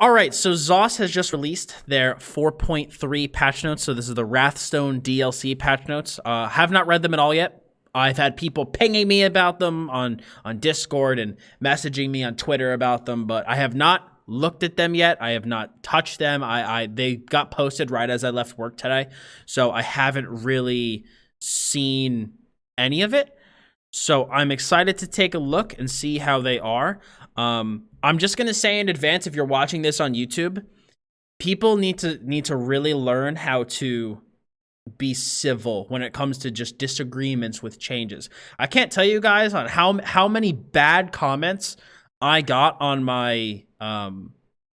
All right, so ZOS has just released their 4.3 patch notes. So this is the Wrathstone DLC patch notes. Have not read them at all yet. I've had people pinging me about them on Discord and messaging me on Twitter about them, but I have not looked at them yet. I have not touched them. They got posted right as I left work today, so I haven't really seen any of it. So I'm excited to take a look and see how they are. I'm just gonna say in advance, if you're watching this on YouTube, people need to really learn how to be civil when it comes to just disagreements with changes. I can't tell you guys on how many bad comments I got on my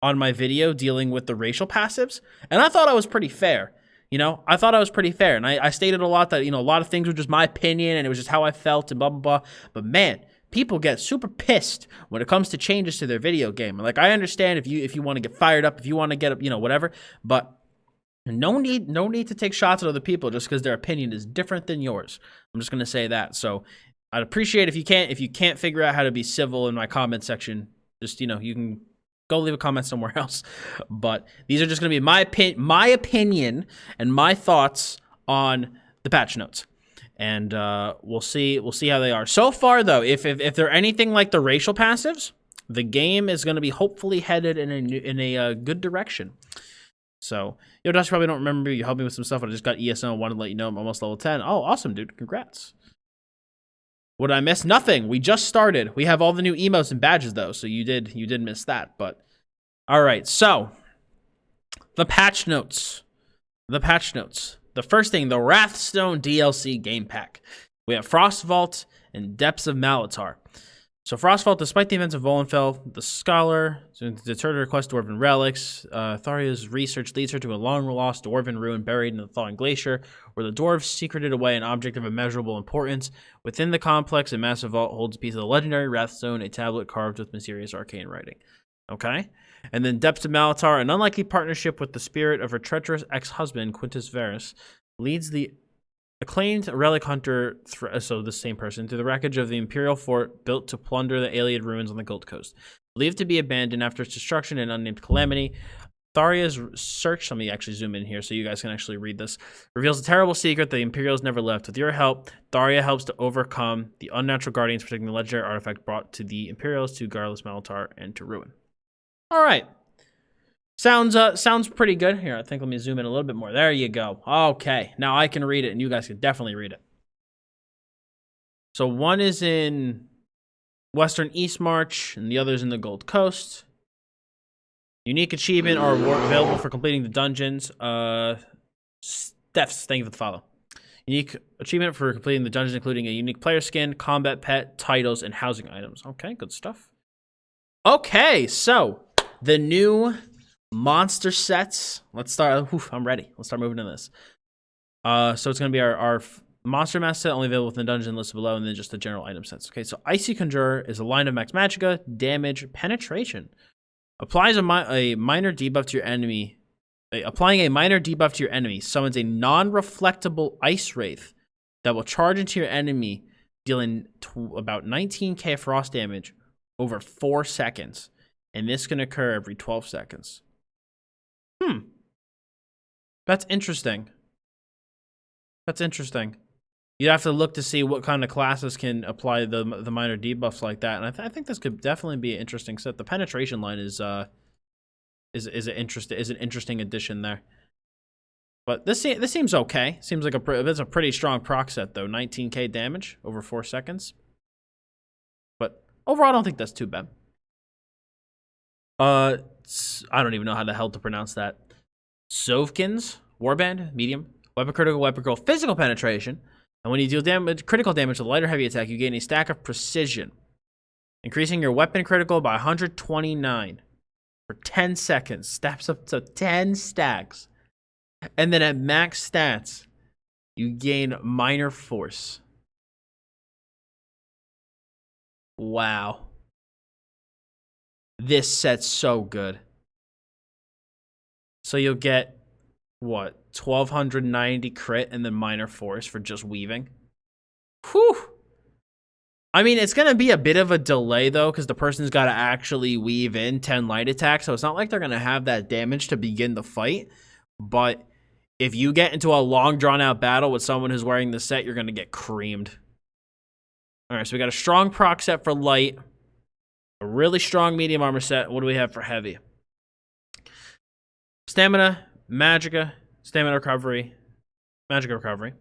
video dealing with the racial passives, and I thought I was pretty fair. You know, I thought I was pretty fair, and I stated a lot that, you know, a lot of things were just my opinion, and it was just how I felt, and blah, blah, blah. But man, people get super pissed when it comes to changes to their video game. Like, I understand if you want to get fired up, if you want to get, you know, whatever, but no need to take shots at other people just because their opinion is different than yours. I'm just gonna say that. So I'd appreciate if you can't figure out how to be civil in my comment section, just, you know, you can go leave a comment somewhere else. But these are just going to be my opinion and my thoughts on the patch notes, and we'll see how they are. So far, though, if they're anything like the racial passives, the game is going to be hopefully headed in a good direction. So, yo, Dust, probably don't remember you helped me with some stuff. I just got ESO and wanted to let you know I'm almost level 10. Oh, awesome, dude! Congrats. What did I miss? Nothing. We just started. We have all the new emotes and badges, though, so you did miss that. But all right, so the patch notes. The patch notes. The first thing, the Wrathstone DLC game pack. We have Frostvault and Depths of Malatar. So Frostvault, despite the events of Volenfell, the Scholar, deterred to request Dwarven relics. Tharia's research leads her to a long-lost Dwarven ruin buried in the thawing glacier, where the dwarves secreted away an object of immeasurable importance. Within the complex, a massive vault holds a piece of the legendary Wrathstone, a tablet carved with mysterious arcane writing. Okay? And then Depths of Malatar, an unlikely partnership with the spirit of her treacherous ex-husband, Quintus Varus, leads the acclaimed relic hunter, so the same person, to the wreckage of the Imperial fort built to plunder the alien ruins on the Gold Coast. Believed to be abandoned after its destruction and unnamed calamity, Tharia's search, let me actually zoom in here so you guys can actually read this, reveals a terrible secret the Imperials never left. With your help, Tharia helps to overcome the unnatural guardians protecting the legendary artifact brought to the Imperials to guardless Malatar and to ruin. All right. Sounds pretty good. Here, I think let me zoom in a little bit more. There you go. Okay, now I can read it, and you guys can definitely read it. So one is in Western Eastmarch, and the other's in the Gold Coast. Unique achievement are available for completing the dungeons. Stephs, thank you for the follow. Unique achievement for completing the dungeons, including a unique player skin, combat pet, titles, and housing items. Okay, good stuff. Okay, so the new monster sets. Let's start. I'm ready. Let's start moving to this. So it's going to be our monster mask set, only available within the dungeon listed below, and then just the general item sets. Okay, so Icy Conjurer is a line of max magicka, damage, penetration. Applies a minor debuff to your enemy. Applying a minor debuff to your enemy summons a non-reflectable ice wraith that will charge into your enemy, dealing about 19k frost damage over 4 seconds. And this can occur every 12 seconds. That's interesting. That's interesting. You'd have to look to see what kind of classes can apply the minor debuffs like that. And I think this could definitely be an interesting set. The penetration line is an interesting addition there. But this seems okay. Seems like it's a pretty strong proc set though. 19k damage over 4 seconds. But overall, I don't think that's too bad. I don't even know how the hell to pronounce that. Sovkin's Warband, medium, weapon critical, weapon girl, physical penetration, and when you deal critical damage with a light or heavy attack, you gain a stack of precision, increasing your weapon critical by 129 for 10 seconds. Stacks up to 10 stacks, and then at max stats, you gain minor force. Wow. This set's so good. So you'll get, what, 1290 crit and then minor force for just weaving? Whew! I mean, it's going to be a bit of a delay, though, because the person's got to actually weave in 10 light attacks, so it's not like they're going to have that damage to begin the fight. But if you get into a long, drawn-out battle with someone who's wearing the set, you're going to get creamed. All right, so we got a strong proc set for light, a really strong medium armor set. What do we have for heavy? Stamina, Magicka, Stamina Recovery, Magicka Recovery.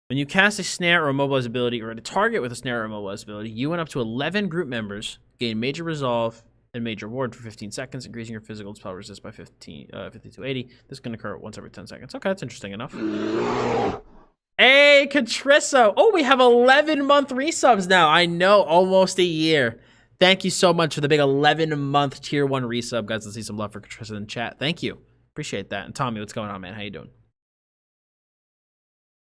When you cast a snare or immobilize ability, or at a target with a snare or immobilize ability, you and up to 11 group members gain major resolve and major ward for 15 seconds, increasing your physical spell resist by 50 to 80. This can occur once every 10 seconds. Okay, that's interesting enough. Hey, Catrisso. Oh, we have 11-month resubs now. I know, almost a year. Thank you so much for the big 11-month tier 1 resub, guys. Let's see some love for Catrisso in chat. Thank you. Appreciate that. And Tommy, what's going on, man? How you doing?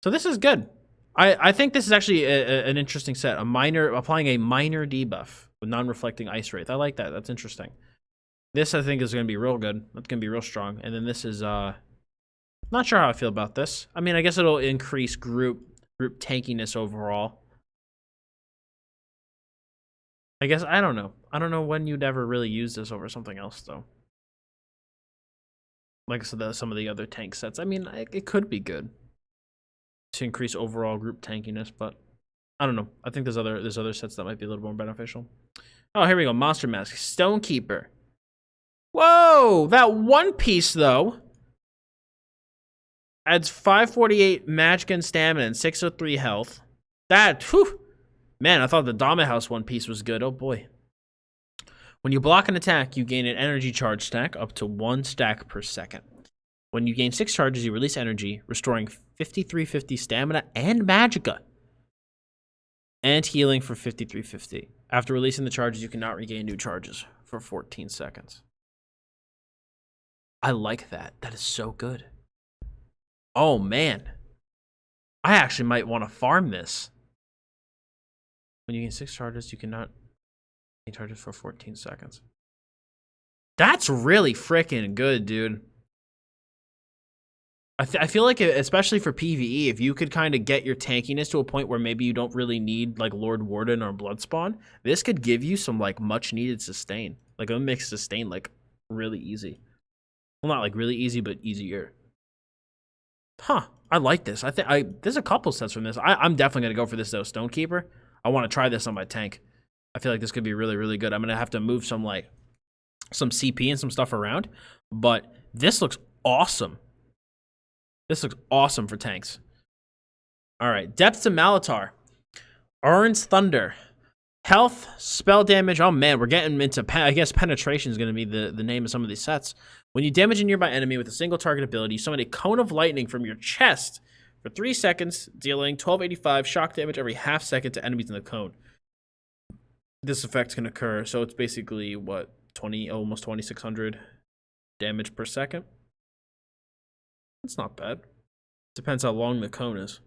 So this is good. I think this is actually an interesting set. Applying a minor debuff with non-reflecting ice wraith. I like that. That's interesting. This I think is going to be real good. That's going to be real strong. And then this is not sure how I feel about this. I mean, I guess it'll increase group tankiness overall. I guess I don't know. I don't know when you'd ever really use this over something else though. Like some of the other tank sets. I mean, it could be good to increase overall group tankiness, but I don't know. I think there's other sets that might be a little more beneficial. Oh, here we go. Monster Mask, Stonekeeper. Whoa, that one piece though adds 548 magic and stamina and 603 health. That, whew, man, I thought the Dama House one piece was good. Oh boy. When you block an attack, you gain an energy charge stack up to 1 stack per second. When you gain 6 charges, you release energy, restoring 5350 stamina and magicka. And healing for 5350. After releasing the charges, you cannot regain new charges for 14 seconds. I like that. That is so good. Oh, man. I actually might want to farm this. When you gain 6 charges, you cannot gain charges for 14 seconds. That's really freaking good, dude. I feel like, especially for PvE, if you could kind of get your tankiness to a point where maybe you don't really need, like, Lord Warden or Bloodspawn, this could give you some, like, much-needed sustain. Like, it makes sustain, like, really easy. Well, not, like, really easy, but easier. Huh. I like this. There's a couple sets from this. I'm definitely going to go for this, though. Stonekeeper. I want to try this on my tank. I feel like this could be really, really good. I'm going to have to move some CP and some stuff around, but this looks awesome. This looks awesome for tanks. All right, Depths of Malatar. Orin's Thunder. Health, spell damage. Oh man, we're getting into, I guess penetration is going to be the name of some of these sets. When you damage a nearby enemy with a single target ability, you summon a cone of lightning from your chest for 3 seconds, dealing 1285 shock damage every half second to enemies in the cone. This effect can occur, so it's basically, what, almost 2600 damage per second? It's not bad. Depends how long the cone is.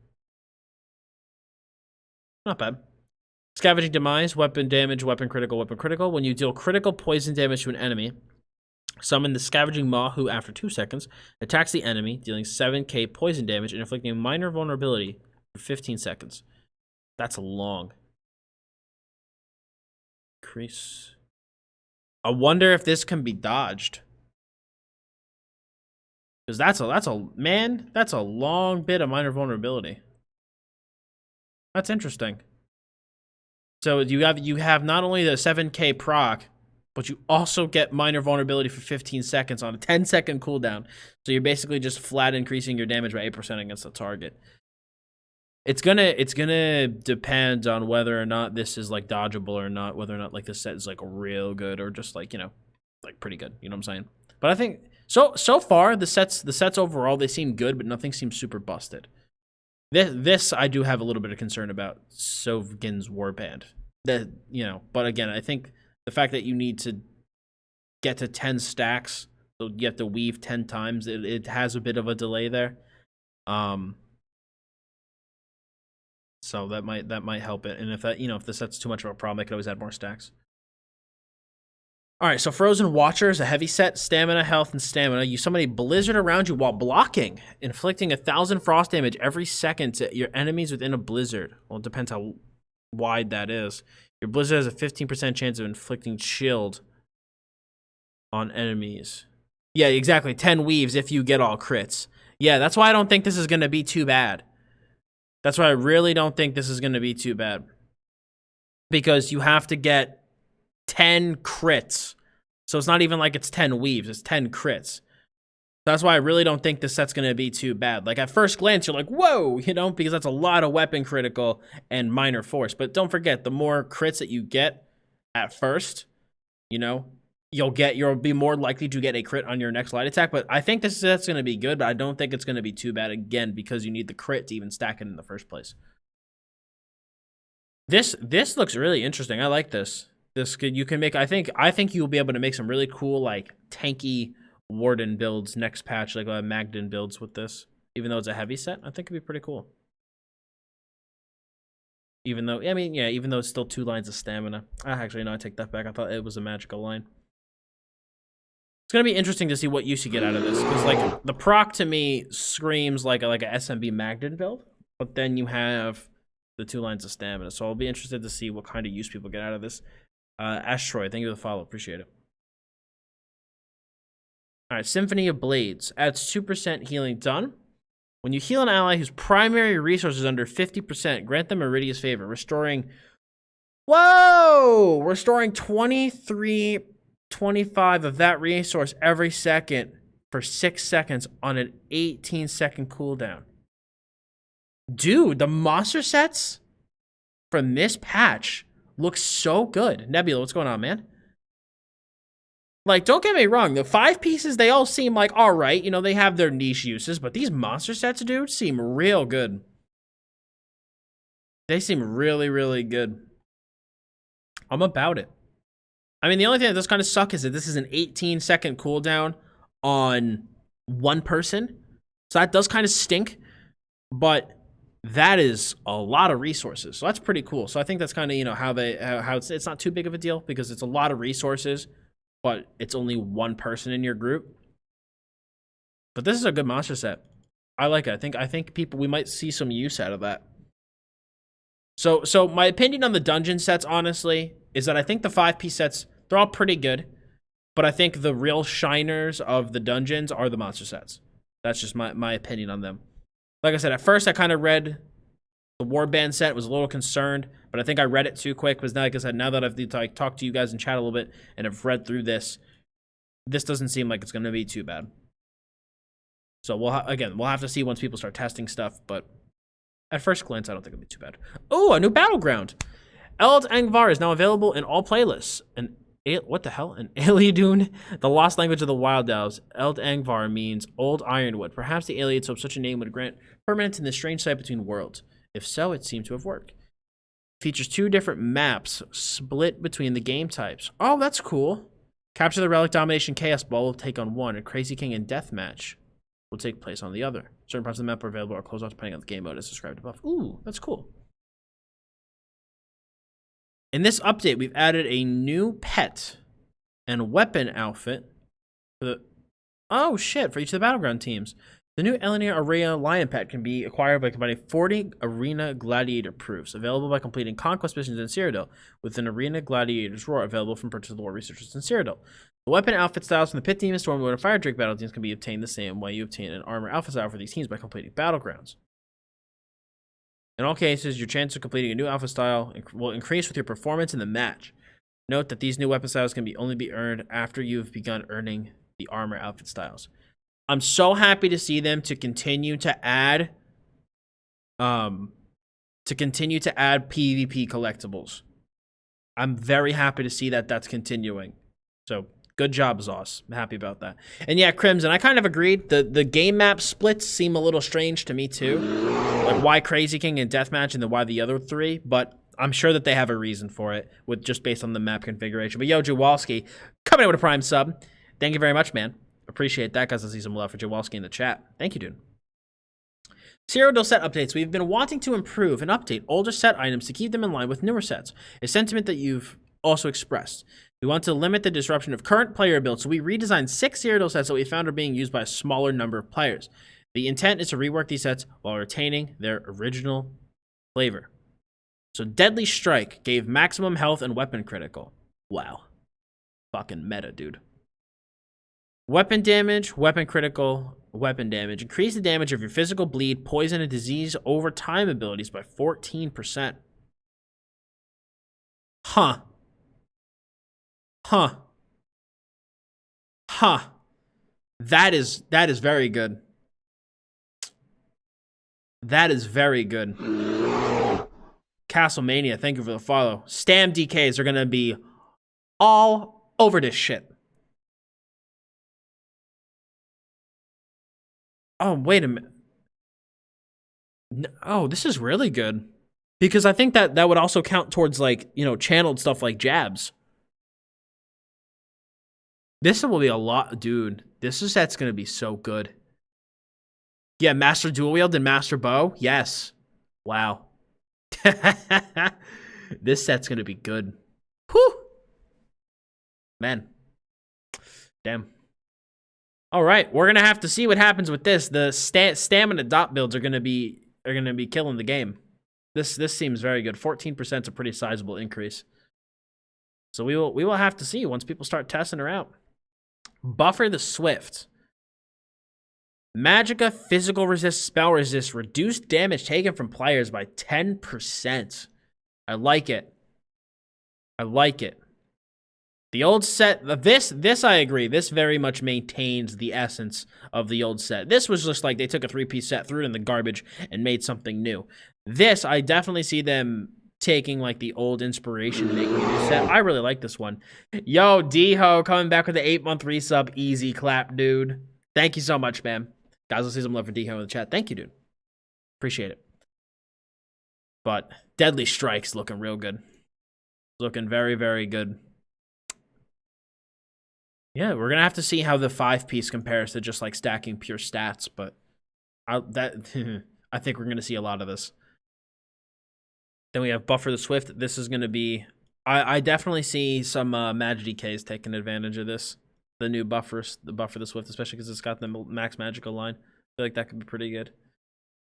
Not bad. Scavenging Demise, weapon damage, weapon critical, weapon critical. When you deal critical poison damage to an enemy, summon the Scavenging Maw, who after 2 seconds attacks the enemy, dealing 7k poison damage and inflicting a minor vulnerability for 15 seconds. That's long. Increase. I wonder if this can be dodged. Because that's a long bit of minor vulnerability. That's interesting. So you have not only the 7k proc, but you also get minor vulnerability for 15 seconds on a 10-second cooldown. So you're basically just flat increasing your damage by 8% against the target. It's gonna depend on whether or not this is like dodgeable or not, whether or not like this set is like real good or just like, you know, like pretty good. You know what I'm saying? But I think so far the sets overall, they seem good, but nothing seems super busted. This I do have a little bit of concern about Sovgin's Warband. That, you know, but again, I think the fact that you need to get to 10 stacks, so you have to weave 10 times, it has a bit of a delay there. So that might help it. And if that, you know, if the set's too much of a problem, I could always add more stacks. All right, so Frozen Watcher is a heavy set, stamina, health, and stamina. You summon a blizzard around you while blocking, inflicting 1,000 frost damage every second to your enemies within a blizzard. Well, it depends how wide that is. Your blizzard has a 15% chance of inflicting shield on enemies. Yeah, exactly. 10 weaves if you get all crits. Yeah, that's why I don't think this is going to be too bad. That's why I really don't think this is going to be too bad. Because you have to get 10 crits. So it's not even like it's 10 weaves. It's 10 crits. That's why I really don't think this set's going to be too bad. Like, at first glance, you're like, whoa, you know, because that's a lot of weapon critical and minor force. But don't forget, the more crits that you get at first, you know, you'll be more likely to get a crit on your next light attack. But I think this set's going to be good, but I don't think it's going to be too bad, again, because you need the crit to even stack it in the first place. This looks really interesting. I like this. You can make, I think you'll be able to make some really cool, like, tanky Warden builds next patch, like Magden builds with this. Even though it's a heavy set, I think it'd be pretty cool. Even though, I mean, yeah, even though it's still 2 lines of stamina. Actually, no, I take that back. I thought it was a magical line. It's gonna be interesting to see what use you get out of this, because like the proc to me screams like a SMB Magden build, but then you have the 2 lines of stamina. So I'll be interested to see what kind of use people get out of this. Ashtroy, thank you for the follow, appreciate it. All right, Symphony of Blades adds 2% healing done. When you heal an ally whose primary resource is under 50%, grant them Iridia's favor, restoring. Whoa! Restoring 23.25 of that resource every second for 6 seconds on an 18-second cooldown. Dude, the monster sets from this patch look so good. Nebula, what's going on, man? Like, don't get me wrong, the 5 pieces, they all seem like all right. You know, they have their niche uses, but these monster sets, dude, seem real good. They seem really, really good. I'm about it. I mean, the only thing that does kind of suck is that this is an 18-second cooldown on 1 person. So that does kind of stink, but that is a lot of resources. So that's pretty cool. So I think that's kind of, you know, how it's not too big of a deal because it's a lot of resources, but it's only 1 person in your group. But this is a good monster set. I like it. I think we might see some use out of that. So my opinion on the dungeon sets, honestly, is that I think the 5-piece sets, they're all pretty good, but I think the real shiners of the dungeons are the monster sets. That's just my opinion on them. Like I said, at first I kind of read the Warband set, was a little concerned, but I think I read it too quick, because now, like I said, now that I've talked to you guys in chat a little bit and have read through this doesn't seem like it's going to be too bad. So we'll have to see once people start testing stuff, but at first glance, I don't think it'll be too bad. Oh, a new battleground. Eld Angvar is now available in all playlists. What the hell? An Aliadun, the lost language of the Wild Elves. Eld Angvar means old ironwood. Perhaps the aliens hoped such a name would grant permanence in this strange site between worlds. If so, it seemed to have worked. Features 2 different maps split between the game types. Oh, that's cool. Capture the Relic Domination Chaos Ball will take on one, and Crazy King and Deathmatch will take place on the other. Certain parts of the map are available or closed off depending on the game mode as described above. Ooh, that's cool. In this update, we've added a new pet and weapon outfit for for each of the Battleground teams. The new Elenir Arena Lion Pet can be acquired by combining 40 Arena Gladiator proofs, available by completing conquest missions in Cyrodiil, with an Arena Gladiator's Roar available from purchase of lore researchers in Cyrodiil. The weapon outfit styles from the Pit Team and Stormlord and Fire Drake battle teams can be obtained the same way you obtain an armor outfit style for these teams by completing Battlegrounds. In all cases, your chance of completing a new alpha style will increase with your performance in the match. Note that these new weapon styles can only be earned after you've begun earning the armor outfit styles. I'm so happy to see them to continue to add PvP collectibles. I'm very happy to see that that's continuing. So good job, Zoss. I'm happy about that. And yeah, Crimson, I kind of agreed. The game map splits seem a little strange to me too. Like why Crazy King and Deathmatch and then why the other 3, but I'm sure that they have a reason for it with just based on the map configuration. But yo, Jawalski, coming in with a Prime sub. Thank you very much, man. Appreciate that, guys. I see some love for Jawalski in the chat. Thank you, dude. Cyrodiil set updates. We've been wanting to improve and update older set items to keep them in line with newer sets, a sentiment that you've also expressed. We want to limit the disruption of current player builds, so we redesigned 6 Cyrodiil sets that we found are being used by a smaller number of players. The intent is to rework these sets while retaining their original flavor. So Deadly Strike gave maximum health and weapon critical. Wow. Fucking meta, dude. Weapon damage, weapon critical, weapon damage. Increase the damage of your physical, bleed, poison, and disease over time abilities by 14%. Huh. Huh. Huh. That is very good. That is very good. Castlemania, thank you for the follow. Stam DKs are going to be all over this shit. Oh, wait a minute. Oh, this is really good. Because I think that would also count towards, like, you know, channeled stuff like jabs. This will be a lot, dude. This set's going to be so good. Yeah, Master Dual Wield and Master Bow? Yes. Wow. This set's going to be good. Whew. Man. Damn. All right, we're going to have to see what happens with this. The stamina dot builds are going to be killing the game. This seems very good. 14% is a pretty sizable increase. So we will have to see once people start testing her out. Buffer the Swift. Magicka physical resist, spell resist, reduced damage taken from players by 10%. I like it. I like it. The old set, this I agree. This very much maintains the essence of the old set. This was just like they took a 3-piece set, threw it in the garbage, and made something new. This, I definitely see them taking like the old inspiration, making a new set. I really like this one. Yo, D-Ho coming back with the 8-month resub. Easy clap, dude. Thank you so much, man. Guys, let's see some love for D-Ho in the chat. Thank you, dude. Appreciate it. But Deadly Strike's looking real good. Looking very, very good. Yeah, we're gonna have to see how the 5-piece compares to just like stacking pure stats, but I think we're gonna see a lot of this. Then we have Buffer the Swift. This is gonna be, I definitely see some Mag DKs taking advantage of this. The new buffers, the Buffer the Swift, especially because it's got the max magical line. I feel like that could be pretty good.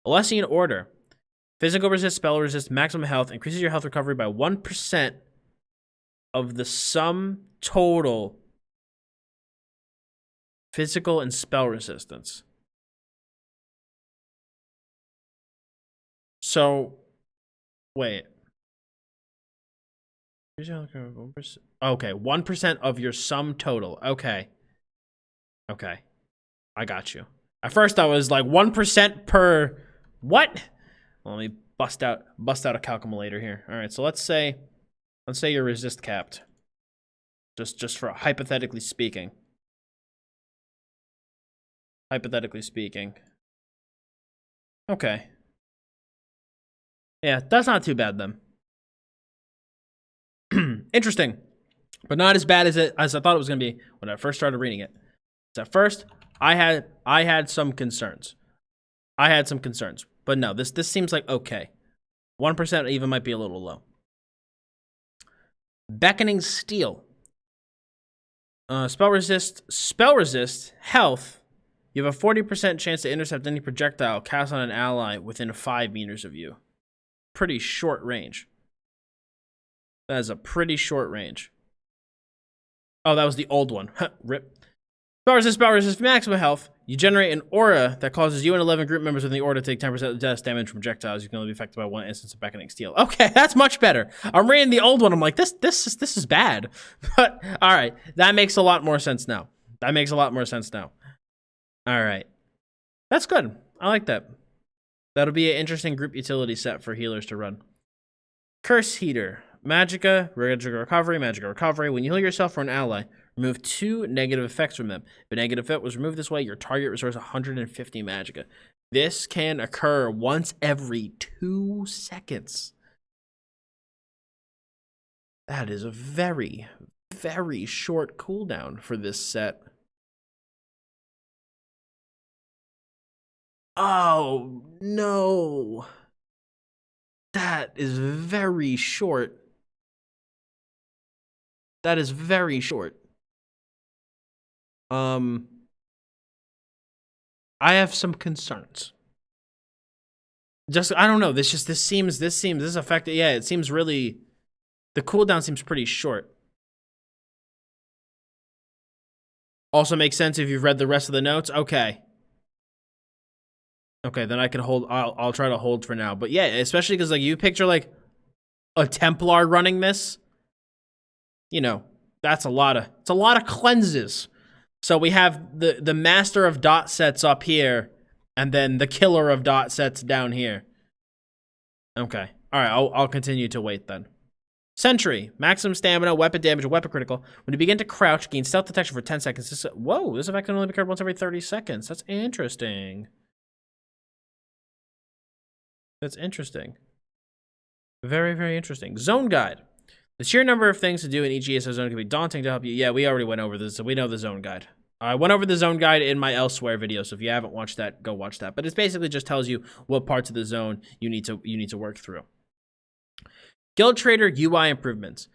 Alessian Order. Physical resist, spell resist, maximum health, increases your health recovery by 1% of the sum total physical and spell resistance. So, wait. Okay, 1% of your sum total. Okay. Okay. I got you. At first I was like 1% per what? Well, let me bust out a calculator here. All right, so let's say you're resist capped. Just for hypothetically speaking. Hypothetically speaking. Okay. Yeah, that's not too bad then. Interesting. But not as bad as I thought it was going to be when I first started reading it. So at first, I had some concerns. But no, this seems like okay. 1% even might be a little low. Beckoning Steel. Spell resist, health. You have a 40% chance to intercept any projectile cast on an ally within 5 meters of you. Pretty short range. That is a pretty short range. Oh, that was the old one. Rip. Spell resist, maximum health. You generate an aura that causes you and 11 group members within the aura to take 10% less damage from projectiles. You can only be affected by 1 instance of Beckoning Steel. Okay, that's much better. I'm reading the old one. I'm like, this is bad. But all right, that makes a lot more sense now. All right, that's good. I like that. That'll be an interesting group utility set for healers to run. Curse Heater. Magicka recovery. When you heal yourself or an ally, remove 2 negative effects from them. If a negative effect was removed this way, your target restores 150 magicka. This can occur once every 2 seconds. That is a very, very short cooldown for this set. Oh, no. That is very short. That is very short. I have some concerns. Just, I don't know. This effect. Yeah, it seems really, the cooldown seems pretty short. Also makes sense if you've read the rest of the notes. Okay. Okay, then I can hold. I'll try to hold for now. But yeah, especially because like you picture like a Templar running this. You know, it's a lot of cleanses. So we have the master of dot sets up here, and then the killer of dot sets down here. Okay. All right. I'll continue to wait then. Sentry, maximum stamina, weapon damage, and weapon critical. When you begin to crouch, gain stealth detection for 10 seconds. Whoa, this effect can only be carded once every 30 seconds. That's interesting. That's interesting. Very, very interesting. Zone guide. The sheer number of things to do in each ESO zone can be daunting. To help you. Yeah, we already went over this, so we know the zone guide. I went over the zone guide in my elsewhere video, so if you haven't watched that, go watch that. But it basically just tells you what parts of the zone you need to work through. Guild Trader UI improvements.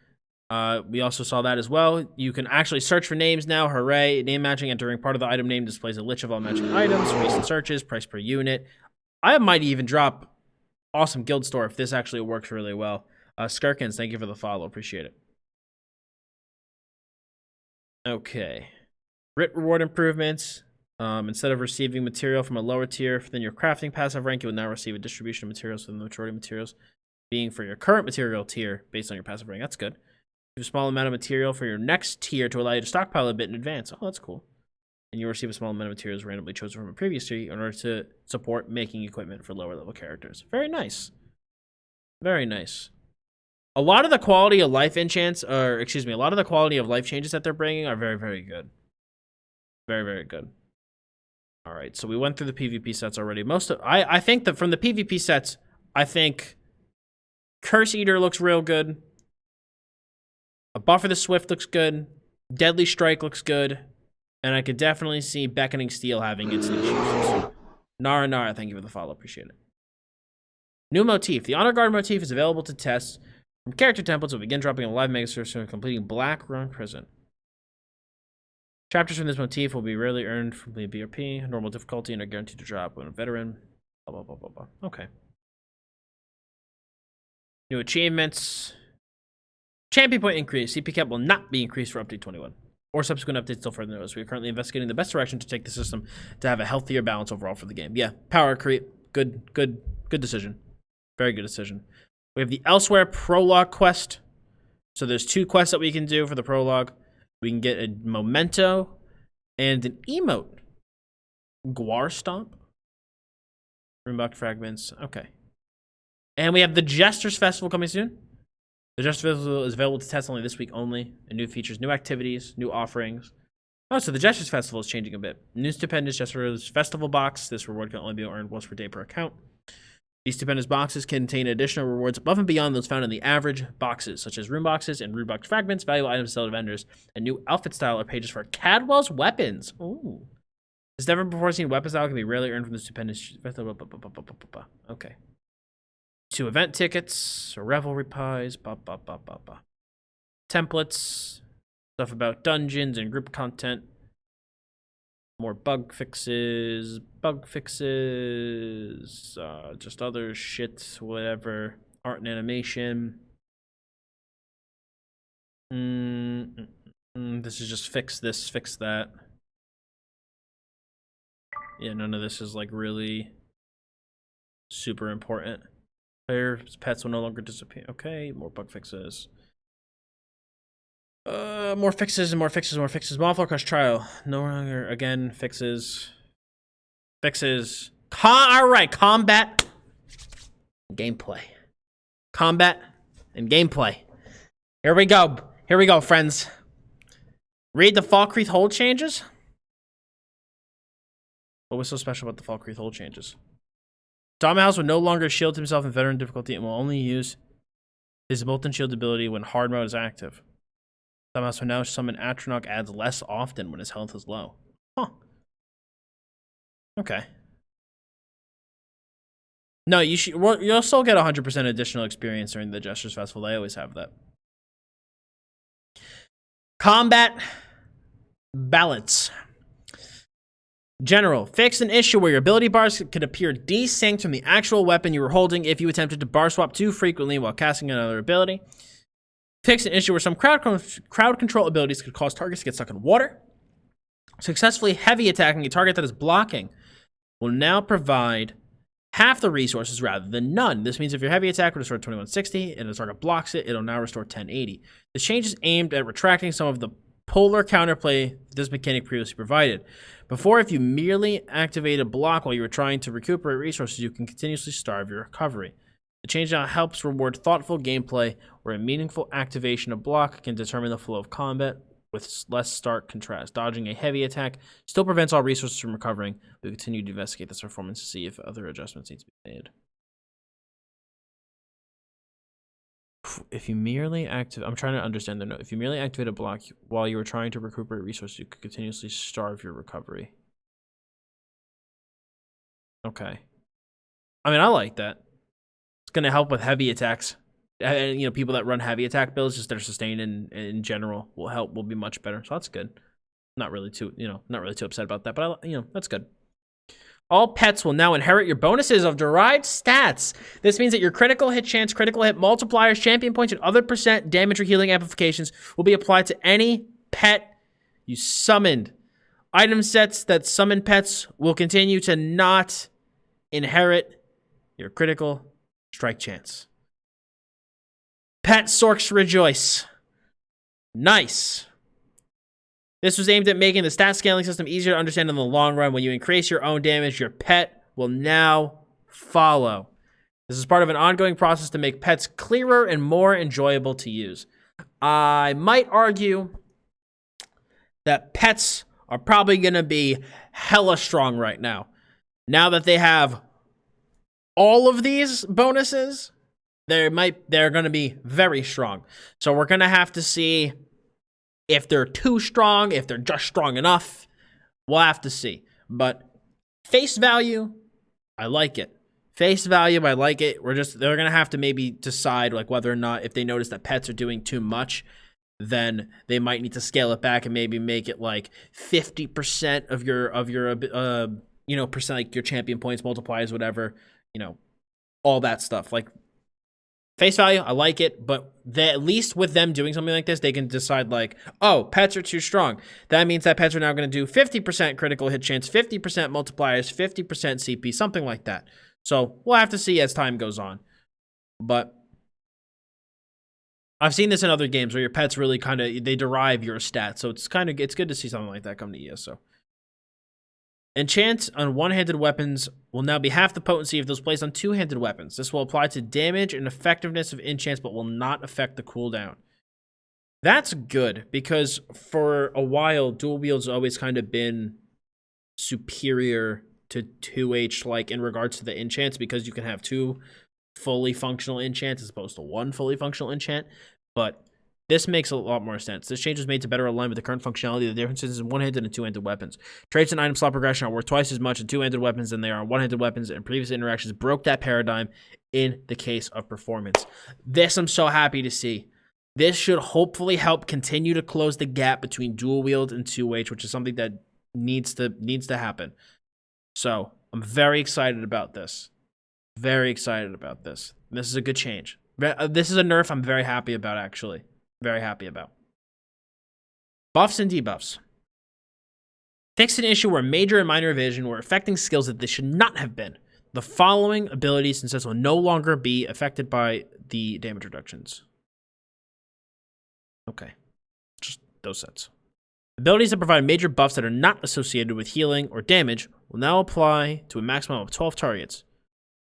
We also saw that as well. You can actually search for names now. Hooray. Name matching, entering part of the item name displays a list of all matching items, recent searches, price per unit. I might even drop awesome guild store if this actually works really well. Skirkins, thank you for the follow. Appreciate it. Okay. Writ reward improvements. Instead of receiving material from a lower tier than your crafting passive rank, you will now receive a distribution of materials from the majority of materials being for your current material tier based on your passive rank. That's good. You have a small amount of material for your next tier to allow you to stockpile a bit in advance. Oh, that's cool. And you'll receive a small amount of materials randomly chosen from a previous tier in order to support making equipment for lower level characters. Very nice. Very nice. A lot of the quality of life enchants, or excuse me, a lot of the quality of life changes that they're bringing are very, very good. Very, very good. All right, so we went through the PvP sets already. I think that from the PvP sets, I think Curse Eater looks real good. A Buffer the Swift looks good. Deadly Strike looks good. And I could definitely see Beckoning Steel having its niche uses. Nara, thank you for the follow. Appreciate it. New motif. The Honor Guard motif is available to test from character templates. Will begin dropping a live Megasource and completing Black Run Prison. Chapters from this motif will be rarely earned from the BRP, normal difficulty, and are guaranteed to drop when a veteran. Blah, blah, blah, blah, blah. Okay. New achievements. Champion point increase. CP cap will not be increased for update 21. Or subsequent updates till further notice. We are currently investigating the best direction to take the system to have a healthier balance overall for the game. Yeah, power creep. Good decision. Very good decision. We have the Elsewhere Prologue quest. So there's 2 quests that we can do for the Prologue. We can get a memento and an emote. Guar Stomp. Runebox fragments. Okay. And we have the Jesters Festival coming soon. The Jesters Festival is available to test only this week only. And new features, new activities, new offerings. Oh, so the Jesters Festival is changing a bit. New Stupendous Jesters Festival box. This reward can only be earned once per day per account. These stupendous boxes contain additional rewards above and beyond those found in the average boxes, such as rune boxes and rune box fragments, valuable items to sell to vendors, and new outfit style or pages for Cadwell's weapons. Ooh. This never before seen weapon style can be rarely earned from the stupendous. Okay. 2 event tickets, revelry pies, templates, stuff about dungeons and group content. More bug fixes, just other shit, whatever. Art and animation. This is just fix this, fix that. Yeah, none of this is like really super important. Players' pets will no longer disappear. Okay, more bug fixes. More fixes and more fixes, more fixes. Mothflower Crush Trial. No longer, again, fixes. Fixes. Alright, combat. Gameplay. Combat and gameplay. Here we go. Here we go, friends. Read the Falkreath hold changes. What was so special about the Falkreath hold changes? Domhouse will no longer shield himself in veteran difficulty and will only use his molten shield ability when hard mode is active. Domhouse will now summon Atronach adds less often when his health is low. Huh. Okay. No, you'll still get 100% additional experience during the Jesters Festival. They always have that. Combat balance. General, fix an issue where your ability bars could appear desynced from the actual weapon you were holding if you attempted to bar swap too frequently while casting another ability. Fix an issue where some crowd control abilities could cause targets to get stuck in water. Successfully heavy attacking a target that is blocking will now provide half the resources rather than none. This means if your heavy attack would restore 2160 and the target blocks it, it'll now restore 1080. This change is aimed at retracting some of the polar counterplay this mechanic previously provided. Before, if you merely activate a block while you were trying to recuperate resources, you can continuously starve your recovery. The change now helps reward thoughtful gameplay where a meaningful activation of block can determine the flow of combat with less stark contrast. Dodging a heavy attack still prevents all resources from recovering. We continue to investigate this performance to see if other adjustments need to be made. If you merely activate, I'm trying to understand the note. If you merely activate a block while you were trying to recuperate resources, you could continuously starve your recovery. Okay. I mean, I like that. It's going to help with heavy attacks. And, you know, people that run heavy attack builds, just their sustain in general will be much better. So that's good. Not really too upset about that, but that's good. All pets will now inherit your bonuses of derived stats. This means that your critical hit chance, critical hit multipliers, champion points, and other percent damage or healing amplifications will be applied to any pet you summoned. Item sets that summon pets will continue to not inherit your critical strike chance. Pet Sorks rejoice. Nice. This was aimed at making the stat scaling system easier to understand in the long run. When you increase your own damage, your pet will now follow. This is part of an ongoing process to make pets clearer and more enjoyable to use. I might argue that pets are probably going to be hella strong right now. Now that they have all of these bonuses, they're going to be very strong. So we're going to have to see if they're too strong, if they're just strong enough. We'll have to see. But face value, I like it. Face value, I like it. They're going to have to maybe decide like whether or not, if they notice that pets are doing too much, then they might need to scale it back and maybe make it like 50% of your percent, like your champion points, multipliers, whatever, all that stuff. Like, face value, I like it, but at least with them doing something like this, they can decide like, oh, pets are too strong. That means that pets are now going to do 50% critical hit chance, 50% multipliers, 50% CP, something like that. So we'll have to see as time goes on. But I've seen this in other games where your pets really they derive your stats. So it's good to see something like that come to ESO. Enchant on one-handed weapons will now be half the potency of those placed on two-handed weapons. This will apply to damage and effectiveness of enchants, but will not affect the cooldown. That's good, because for a while, dual wield's always kind of been superior to 2H, like in regards to the enchants, because you can have two fully functional enchants as opposed to one fully functional enchant. But this makes a lot more sense. This change was made to better align with the current functionality. The differences in one-handed and two-handed weapons. Traits and item slot progression are worth twice as much in two-handed weapons than they are in one-handed weapons, and previous interactions broke that paradigm in the case of performance. This I'm so happy to see. This should hopefully help continue to close the gap between dual wield and 2H, which is something that needs to happen. So I'm very excited about this. Very excited about this. This is a good change. This is a nerf I'm very happy about, actually. Very happy about. Buffs and debuffs. Fix an issue where major and minor evasion were affecting skills that they should not have been. The following abilities and sets will no longer be affected by the damage reductions. Okay. Just those sets. Abilities that provide major buffs that are not associated with healing or damage will now apply to a maximum of 12 targets.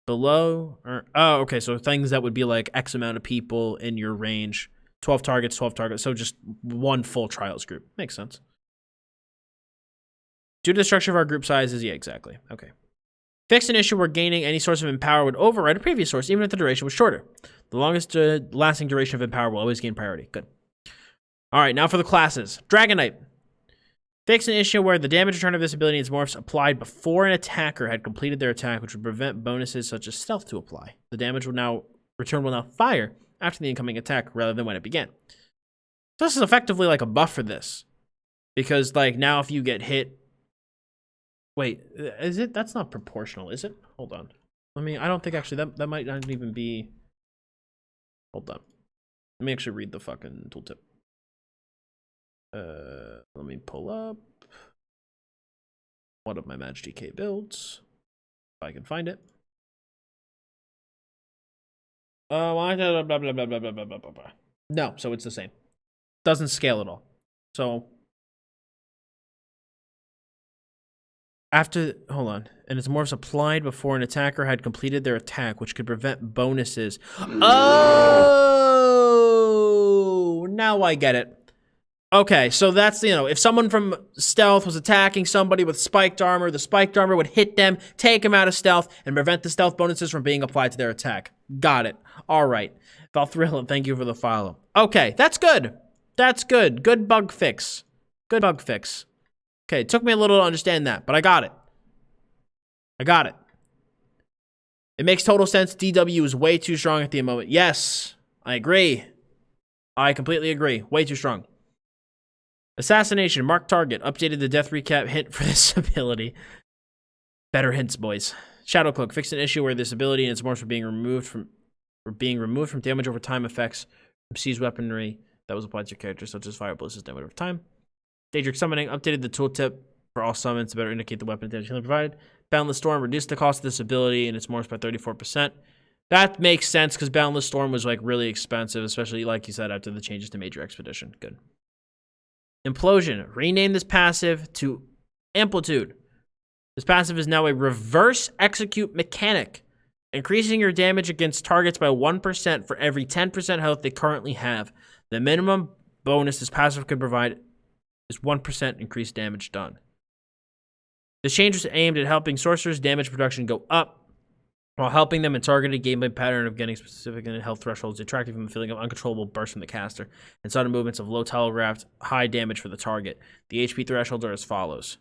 Below, okay, so things that would be like X amount of people in your range. 12 targets, so just one full trials group. Makes sense. Due to the structure of our group sizes, yeah, exactly. Okay. Fix an issue where gaining any source of Empower would override a previous source, even if the duration was shorter. The longest lasting duration of Empower will always gain priority. Good. All right, now for the classes. Dragon Knight. Fix an issue where the damage return of this ability is morphs applied before an attacker had completed their attack, which would prevent bonuses such as stealth to apply. The damage return will now fire after the incoming attack rather than when it began. So this is effectively like a buff for this. Because like now if you get hit Wait, is it? That's not proportional, is it? Hold on. I don't think actually that might not even be. Hold on. Let me actually read the fucking tooltip. Let me pull up one of my Maj DK builds, if I can find it. Blah, blah, blah, blah, blah, blah, blah, blah, blah. No, so it's the same. Doesn't scale at all. So hold on, and its morphs applied before an attacker had completed their attack, which could prevent bonuses. Oh, now I get it. Okay, so that's, if someone from stealth was attacking somebody with spiked armor, the spiked armor would hit them, take them out of stealth, and prevent the stealth bonuses from being applied to their attack. Got it. All right. Valthrill, thank you for the follow. Okay, that's good. That's good. Good bug fix. Good bug fix. Okay, it took me a little to understand that, but I got it. I got it. It makes total sense. DW is way too strong at the moment. Yes, I agree. I completely agree. Way too strong. Assassination, mark target, updated the death recap hint for this ability. Better hints, boys. Shadow Cloak, fixed an issue where this ability and its morphs were being removed from damage over time effects from seized weaponry that was applied to your character, such as fire ballistic damage over time. Daedric Summoning, updated the tooltip for all summons to better indicate the weapon damage healing provided. Boundless Storm, reduced the cost of this ability and its morphs by 34%. That makes sense because Boundless Storm was like really expensive, especially like you said after the changes to Major Expedition. Good. Implosion. Rename this passive to Amplitude. This passive is now a reverse execute mechanic, increasing your damage against targets by 1% for every 10% health they currently have. The minimum bonus this passive could provide is 1% increased damage done. The change was aimed at helping sorcerers' damage production go up, while helping them in targeted gameplay pattern of getting specific health thresholds, detracting from the feeling of uncontrollable burst from the caster, and sudden movements of low telegraphed high damage for the target. The HP thresholds are as follows.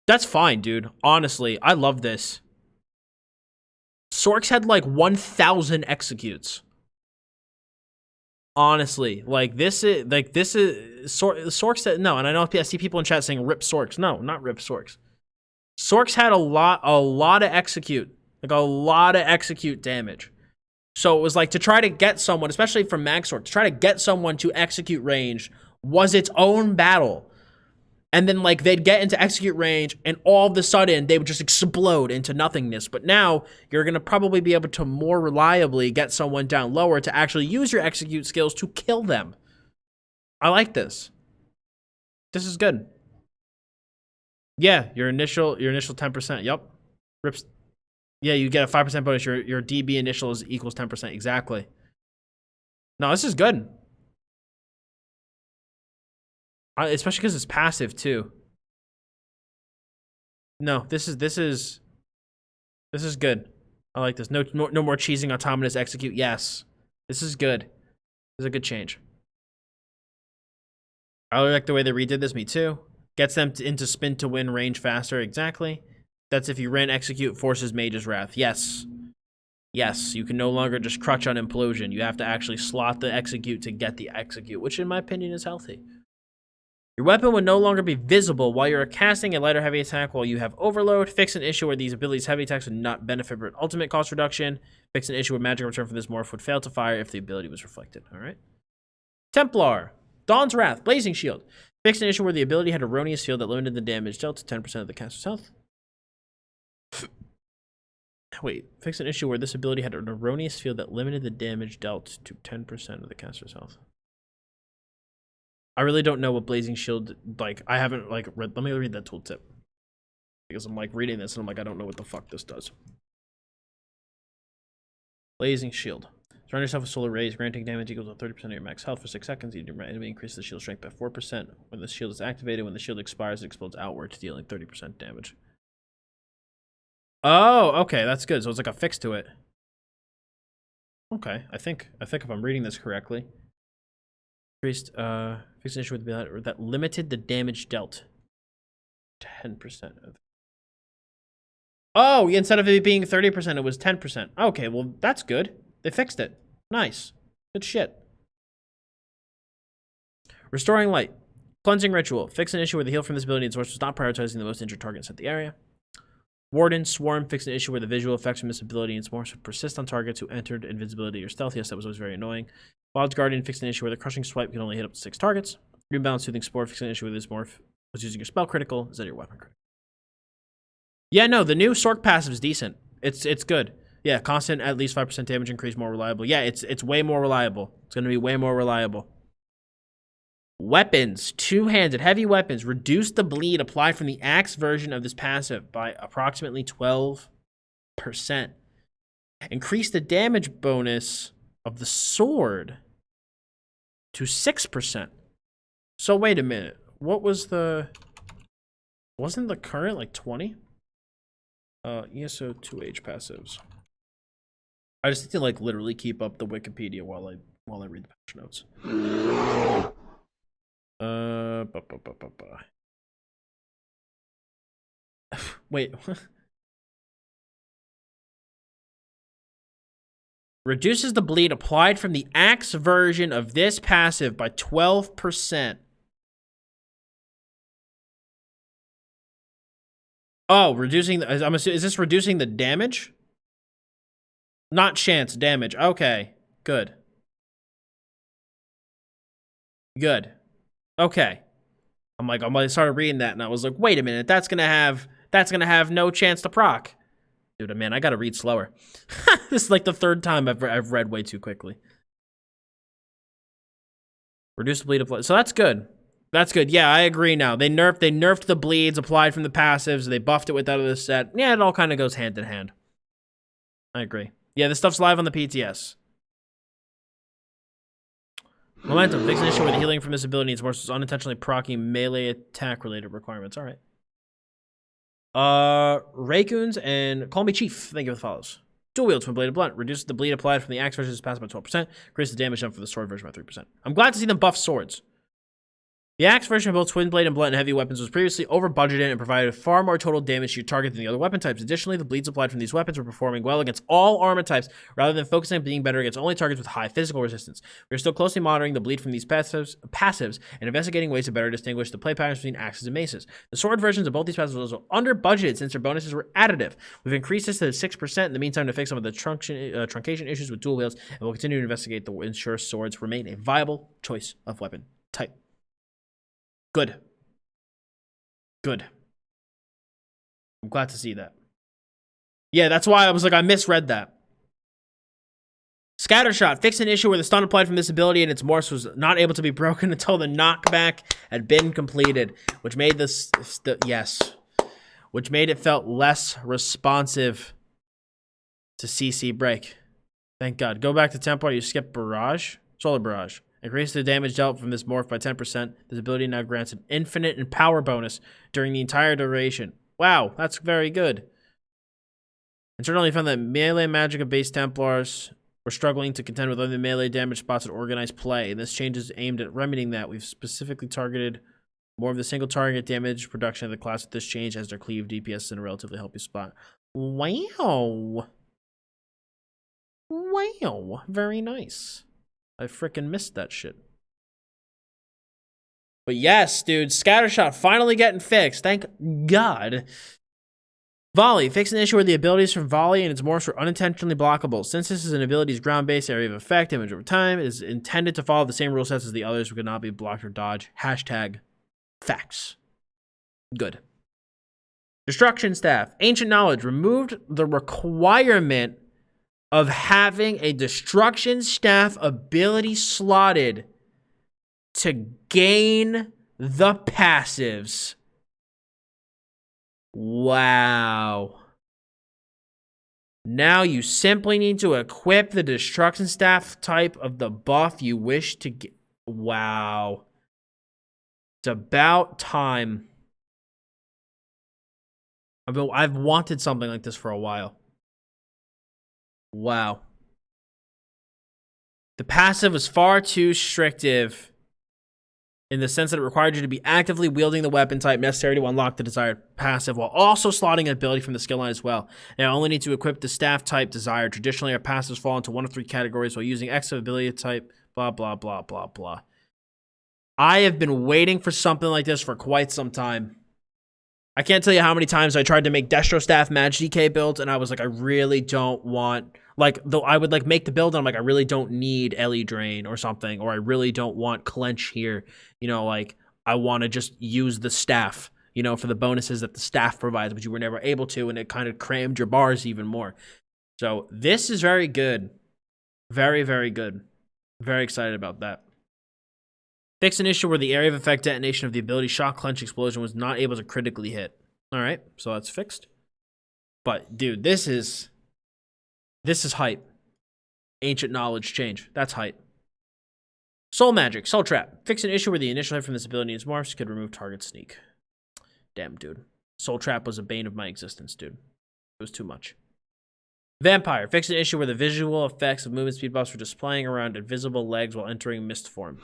That's fine, dude. Honestly, I love this. Sorks had like 1,000 executes. Honestly, Sorks that, no, and I know I see people in chat saying rip Sorks. No, not rip Sorks. Sorks had a lot of execute, damage. So it was like to try to get someone, especially from Mag Sork, to try to get someone to execute range was its own battle. And then like they'd get into execute range and all of a sudden they would just explode into nothingness. But now you're going to probably be able to more reliably get someone down lower to actually use your execute skills to kill them. I like this. This is good. Yeah, your initial 10%. Yep. Rips. Yeah, you get a 5% bonus. Your DB initial is equals 10%. Exactly. No, this is good. Especially because it's passive too. No, this is good. I like this. No more cheesing autonomous execute. Yes. This is good. This is a good change. I like the way they redid this. Me too. Gets them into spin to win range faster. Exactly. That's if you ran execute forces Mage's Wrath. Yes. Yes, you can no longer just crutch on implosion. You have to actually slot the execute to get the execute, which in my opinion is healthy. Your weapon would no longer be visible while you're casting a light or heavy attack while you have overload. Fix an issue where these abilities' heavy attacks would not benefit from ultimate cost reduction. Fix an issue where magic return from this morph would fail to fire if the ability was reflected. All right. Templar. Dawn's Wrath. Blazing Shield. Fix an issue where the ability had erroneous field that limited the damage dealt to 10% of the caster's health. Wait. Fix an issue where this ability had an erroneous field that limited the damage dealt to 10% of the caster's health. I really don't know what Blazing Shield, like, I haven't, like, read, let me read that tooltip. Because I'm, like, reading this and I'm like, I don't know what the fuck this does. Blazing Shield. Surround yourself with solar rays, granting damage equals to 30% of your max health for 6 seconds. Your enemy increases the shield strength by 4%. When the shield is activated, when the shield expires, it explodes outwards, dealing 30% damage. Oh, okay, that's good. So it's like a fix to it. Okay, I think if I'm reading this correctly. Increased, fixed an issue with that limited the damage dealt. 10% of. Oh, instead of it being 30%, it was 10%. Okay, well, that's good. They fixed it. Nice. Good shit. Restoring Light. Cleansing Ritual. Fix an issue where the heal from this ability and source was not prioritizing the most injured targets at the area. Warden. Swarm. Fix an issue where the visual effects from this ability and source would persist on targets who entered invincibility or stealth. Yes, that was always very annoying. Wild's Guardian. Fix an issue where the Crushing Swipe can only hit up to 6 targets. Rebound. Soothing Spore. Fix an issue where this morph was using your spell critical instead of your weapon critical. Yeah, no, the new Sork passive is decent. It's good. Yeah, constant at least 5% damage increase, more reliable. Yeah, it's way more reliable. It's going to be way more reliable. Weapons. Two-handed heavy weapons. Reduce the bleed applied from the axe version of this passive by approximately 12%. Increase the damage bonus of the sword to 6%. So wait a minute. What was the... Wasn't the current like 20? ESO 2H passives. I just need to like literally keep up the Wikipedia while I read the patch notes. Wait. Reduces the bleed applied from the axe version of this passive by 12%. Oh, reducing the, I'm assuming, is this reducing the damage? Not chance, damage. Okay, good. Good. Okay. I started reading that and I was like, wait a minute, that's gonna have no chance to proc. Dude, man, I gotta read slower. This is like the third time I've read way too quickly. Reduce the bleed applied. So that's good. That's good. Yeah, I agree now. They nerfed the bleeds applied from the passives. They buffed it with out of the set. Yeah, it all kind of goes hand in hand. I agree. Yeah, this stuff's live on the PTS. Momentum. Fix an issue where the healing from this ability needs more unintentionally proccing melee attack related requirements. All right. Raycoons and Call Me Chief. Thank you for the follows. Dual wield twin bladed blunt. Reduces the bleed applied from the axe version of this pass by 12%. Increases the damage done for the sword version by 3%. I'm glad to see them buff swords. The axe version of both twin blade and blunt and heavy weapons was previously over budgeted and provided far more total damage to your target than the other weapon types. Additionally, the bleeds applied from these weapons were performing well against all armor types rather than focusing on being better against only targets with high physical resistance. We are still closely monitoring the bleed from these passives and investigating ways to better distinguish the play patterns between axes and maces. The sword versions of both these passives are also under budgeted since their bonuses were additive. We've increased this to 6% in the meantime to fix some of the truncation issues with dual wields, and we'll continue to investigate to ensure swords remain a viable choice of weapon type. Good. Good. I'm glad to see that. Yeah, that's why I was like, I misread that. Scattershot. Fix an issue where the stun applied from this ability and its morphs was not able to be broken until the knockback had been completed, which made which made it felt less responsive to CC break. Thank God. Go back to Templar. You skip Barrage. Solar Barrage. Increase the damage dealt from this morph by 10%. This ability now grants an infinite and power bonus during the entire duration. Wow, that's very good. And certainly found that melee magic of base Templars were struggling to contend with other melee damage spots at organized play. And this change is aimed at remedying that. We've specifically targeted more of the single target damage production of the class with this change as their cleave DPS in a relatively healthy spot. Wow. Wow, very nice. I frickin' missed that shit. But yes, dude, Scattershot finally getting fixed. Thank God. Volley. Fix an issue where the abilities from Volley and its morphs were unintentionally blockable. Since this is an ability's ground-based area of effect, damage over time, it is intended to follow the same rule sets as the others, which could not be blocked or dodged. Hashtag facts. Good. Destruction Staff. Ancient Knowledge. Removed the requirement of having a Destruction Staff ability slotted to gain the passives. Wow. Now you simply need to equip the Destruction Staff type of the buff you wish to get. Wow. It's about time. I've wanted something like this for a while. Wow. The passive was far too restrictive in the sense that it required you to be actively wielding the weapon type necessary to unlock the desired passive while also slotting an ability from the skill line as well. Now, only need to equip the staff type desired. Traditionally, our passives fall into one of 3 categories while using X of ability type, blah, blah, blah, blah, blah. I have been waiting for something like this for quite some time. I can't tell you how many times I tried to make Destro Staff Mage DK builds, and I was like, I really don't want, like, though I would like make the build, and I'm like, I really don't need Ellie Drain or something, or I really don't want Clench here. You know, like, I want to just use the staff, you know, for the bonuses that the staff provides, but you were never able to, and it kind of crammed your bars even more. So this is very good. Very, very good. Very excited about that. Fix an issue where the area of effect detonation of the ability Shock Clench Explosion was not able to critically hit. Alright, so that's fixed. But, dude, this is hype. Ancient Knowledge change. That's hype. Soul Magic, Soul Trap. Fix an issue where the initial hit from this ability is morphs could remove target sneak. Damn, dude. Soul Trap was a bane of my existence, dude. It was too much. Vampire. Fix an issue where the visual effects of movement speed buffs were displaying around invisible legs while entering mist form.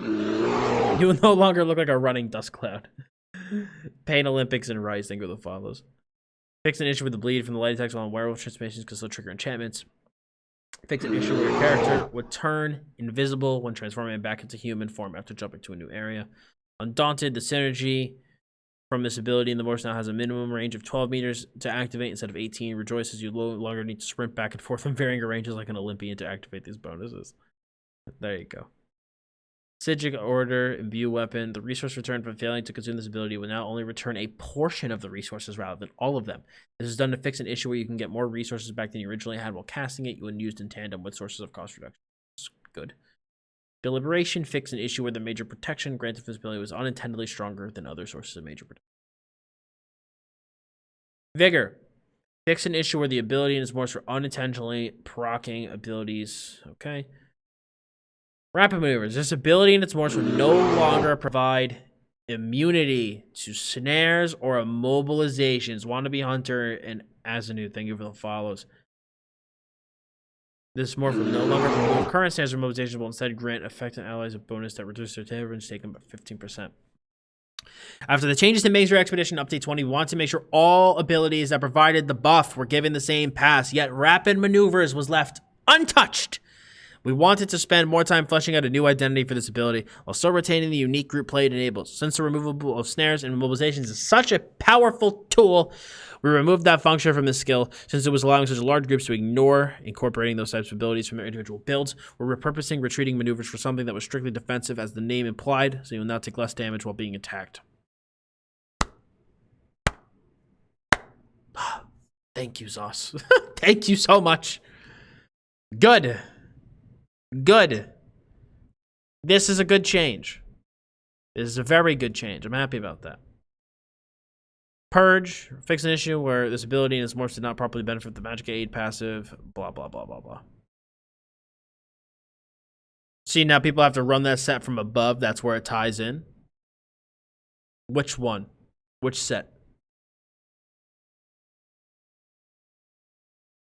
You will no longer look like a running dust cloud. Pain Olympics and Rise, think of the follows. Fix an issue with the bleed from the light attacks while on werewolf transformations because they'll trigger enchantments. Fix an issue where your character would turn invisible when transforming back into human form after jumping to a new area. Undaunted, the synergy from this ability in the Morse now has a minimum range of 12 meters to activate instead of 18. Rejoices you no longer need to sprint back and forth from varying ranges like an Olympian to activate these bonuses. There you go. Sigic Order, Imbue Weapon. The resource returned from failing to consume this ability will now only return a portion of the resources rather than all of them. This is done to fix an issue where you can get more resources back than you originally had while casting it when used in tandem with sources of cost reduction. That's good. Deliberation. Fix an issue where the major protection granted for this ability was unintendedly stronger than other sources of major protection. Vigor. Fix an issue where the ability and its morphs for unintentionally proccing abilities. Okay. Rapid maneuvers. This ability and its morphs will no longer provide immunity to snares or immobilizations. Wannabe Hunter and Azanu, thank you for the follows. This morph will no longer remove current snares or immobilizations, will instead grant affected allies a bonus that reduces their damage taken by 15%. After the changes to Major Expedition Update 20, we want to make sure all abilities that provided the buff were given the same pass, yet Rapid Maneuvers was left untouched. We wanted to spend more time fleshing out a new identity for this ability while still retaining the unique group play it enables. Since the removal of snares and immobilizations is such a powerful tool, we removed that function from this skill since it was allowing such large groups to ignore incorporating those types of abilities from their individual builds. We're repurposing retreating maneuvers for something that was strictly defensive as the name implied, so you will now take less damage while being attacked. Thank you, Zos. Thank you so much. Good. Good. This is a good change. This is a very good change. I'm happy about that. Purge. Fix an issue where this ability and its morphs did not properly benefit the magic aid passive. Blah, blah, blah, blah, blah. See, now people have to run that set from above. That's where it ties in. Which one? Which set?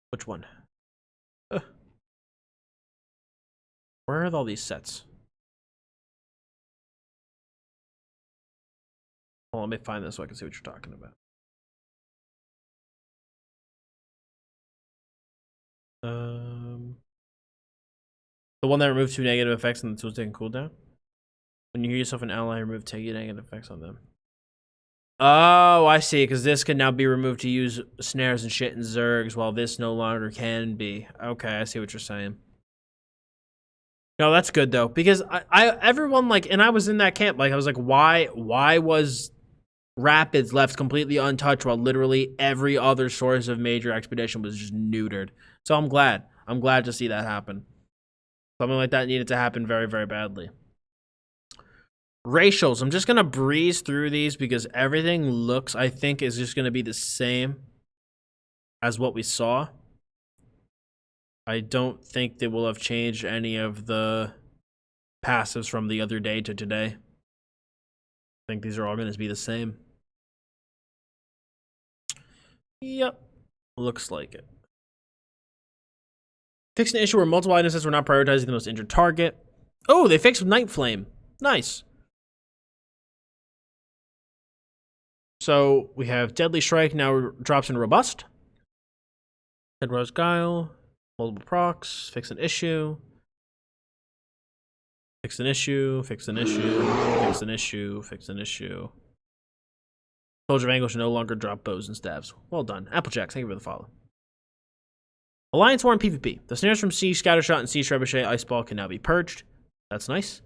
Which one? Where are all these sets? Well, let me find this so I can see what you're talking about. The one that removed 2 negative effects and the tool's taking cooldown? When you hear yourself an ally, remove 2 negative effects on them. Oh, I see, because this can now be removed to use snares and shit and zergs, while this no longer can be. Okay, I see what you're saying. No, that's good though, because everyone like, and I was in that camp, like I was like, why was Rapids left completely untouched while literally every other source of Major Expedition was just neutered? So I'm glad to see that happen. Something like that needed to happen very, very badly. Racials, I'm just gonna breeze through these because everything looks, I think, is just gonna be the same as what we saw. I don't think they will have changed any of the passives from the other day to today. I think these are all going to be the same. Yep. Looks like it. Fixed an issue where multiple item sets were not prioritizing the most injured target. Oh, they fixed Night Flame. Nice. So we have Deadly Strike now drops in Robust. Headrose Guile. Multiple procs, fix an issue. Fix an issue, fix an issue, fix an issue, fix an issue. Soldier of Anguish no longer drop bows and staves. Well done. Applejack, thank you for the follow. Alliance War and PvP. The snares from Siege Scattershot and Siege Trebuchet Ice Ball can now be purged. That's nice.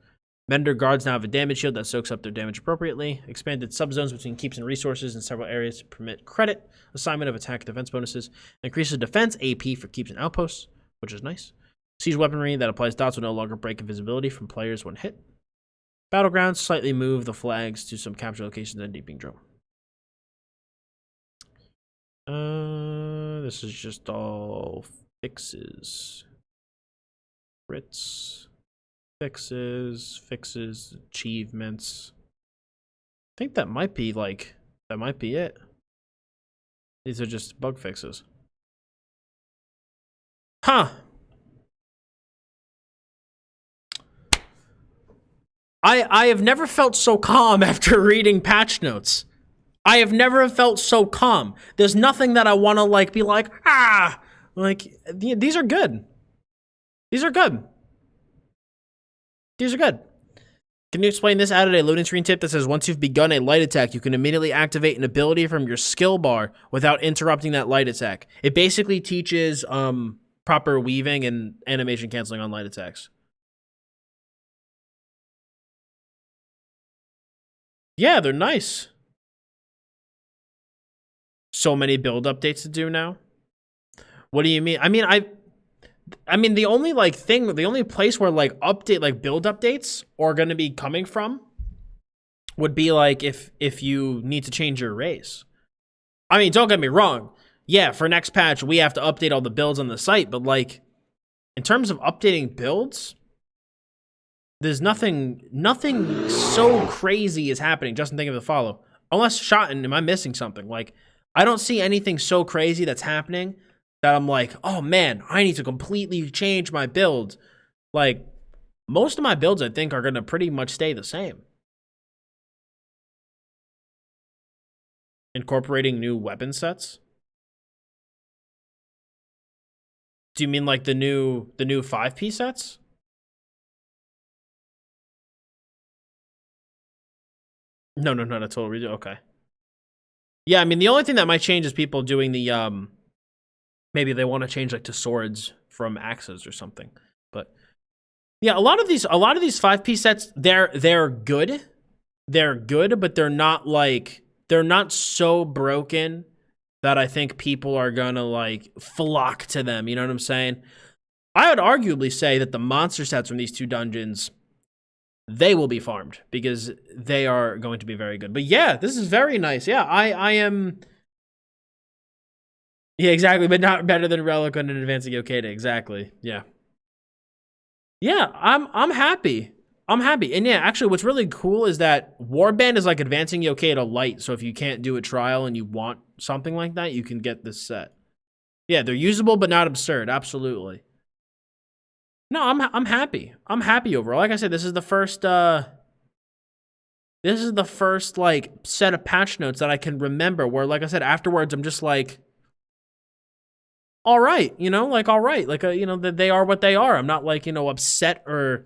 Mender guards now have a damage shield that soaks up their damage appropriately. Expanded subzones between keeps and resources in several areas to permit credit assignment of attack and defense bonuses. Increases defense AP for keeps and outposts, which is nice. Siege weaponry that applies dots will no longer break invisibility from players when hit. Battlegrounds slightly move the flags to some capture locations and deeping drone. This is just all fixes. Crits. Fixes, achievements. I think that might be it. These are just bug fixes. Huh. I have never felt so calm after reading patch notes. I have never felt so calm. There's nothing that I want to like be like, these are good. These are good. These are good. Can you explain this? Added a loading screen tip that says once you've begun a light attack, you can immediately activate an ability from your skill bar without interrupting that light attack. It basically teaches proper weaving and animation canceling on light attacks. Yeah, they're nice. So many build updates to do now. What do you mean? I mean the only the only place where build updates are going to be coming from would be like if you need to change your race. I mean, don't get me wrong. Yeah, for next patch we have to update all the builds on the site, but like in terms of updating builds, there's nothing so crazy is happening. Justin, think of the follow. Unless Shotten, am I missing something? Like, I don't see anything so crazy that's happening that I'm like, oh man, I need to completely change my build. Like, most of my builds, I think, are going to pretty much stay the same. Incorporating new weapon sets? Do you mean like the new 5-piece sets? No, not a total redo. Okay. Yeah, I mean, the only thing that might change is people doing the, maybe they want to change like to swords from axes or something. But yeah, a lot of these 5-piece sets, they're good. They're good, but they're not so broken that I think people are gonna like flock to them. You know what I'm saying? I would arguably say that the monster sets from these two dungeons, they will be farmed because they are going to be very good. But yeah, this is very nice. Yeah, I am. Yeah, exactly. But not better than Relic and Advancing Yokeda. Exactly. Yeah. Yeah, I'm happy. I'm happy. And yeah, actually, what's really cool is that Warband is like Advancing Yokeda Light. So if you can't do a trial and you want something like that, you can get this set. Yeah, they're usable but not absurd. Absolutely. No, I'm happy. I'm happy overall. Like I said, this is the first like set of patch notes that I can remember where, like I said, afterwards I'm just like, all right, you know, like all right, like you know, that they are what they are. I'm not like, you know, upset or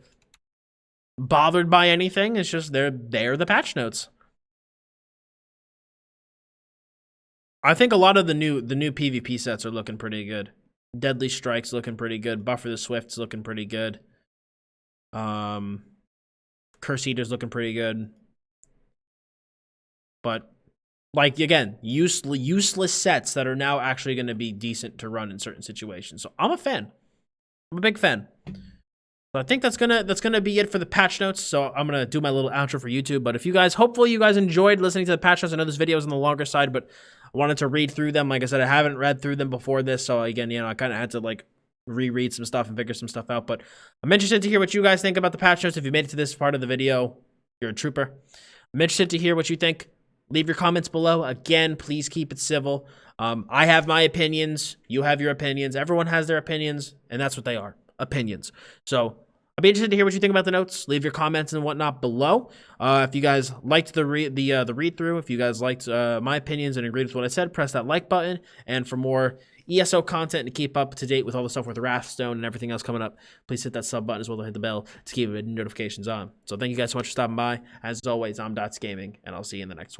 bothered by anything. It's just they're the patch notes. I think a lot of the new PvP sets are looking pretty good. Deadly Strike's looking pretty good. Buffer the Swift's looking pretty good. Curse Eater's looking pretty good. But, like, again, useless sets that are now actually going to be decent to run in certain situations. So I'm a fan. I'm a big fan. So I think that's gonna be it for the patch notes. So I'm gonna do my little outro for YouTube. But if you guys, hopefully you guys enjoyed listening to the patch notes. I know this video is on the longer side, but I wanted to read through them. Like I said, I haven't read through them before this, so again, you know, I kind of had to like reread some stuff and figure some stuff out. But I'm interested to hear what you guys think about the patch notes. If you made it to this part of the video, you're a trooper. I'm interested to hear what you think. Leave your comments below. Again, please keep it civil. I have my opinions. You have your opinions. Everyone has their opinions, and that's what they are. Opinions. So I'd be interested to hear what you think about the notes. Leave your comments and whatnot below. If you guys liked the read through, if you guys liked my opinions and agreed with what I said, press that like button. And for more ESO content to keep up to date with all the stuff with Wrathstone and everything else coming up, please hit that sub button as well to hit the bell to keep notifications on. So thank you guys so much for stopping by. As always, I'm Dots Gaming, and I'll see you in the next one.